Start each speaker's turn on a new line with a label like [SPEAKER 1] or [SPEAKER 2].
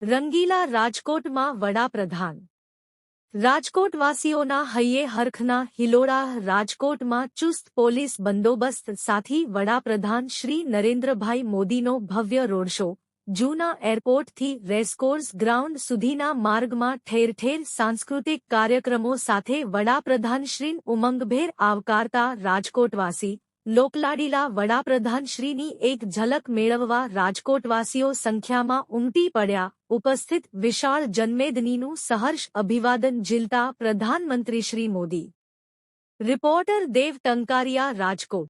[SPEAKER 1] રંગીલા રાજકોટમાં વડાપ્રધાન રાજકોટવાસીઓના હૈયે હરખના હિલોળા રાજકોટમાં ચુસ્ત પોલીસ બંદોબસ્ત સાથે વડાપ્રધાન શ્રી નરેન્દ્રભાઈ મોદીનો ભવ્ય રોડ શો જૂના એરપોર્ટથી રેસકોર્સ ગ્રાઉન્ડ સુધીના માર્ગમાં ઠેર ઠેર સાંસ્કૃતિક કાર્યક્રમો સાથે વડાપ્રધાનશ્રી ઉમંગભેર આવકારતા રાજકોટવાસી લોકલાડીલા વડાપ્રધાનશ્રીની એક ઝલક મેળવવા રાજકોટવાસીઓ સંખ્યામાં ઉમટી પડ્યા ઉપસ્થિત વિશાળ જનમેદનીનું સહર્ષ અભિવાદન ઝીલતા પ્રધાનમંત્રી શ્રી મોદી। રિપોર્ટર દેવ ટંકારિયા, રાજકોટ।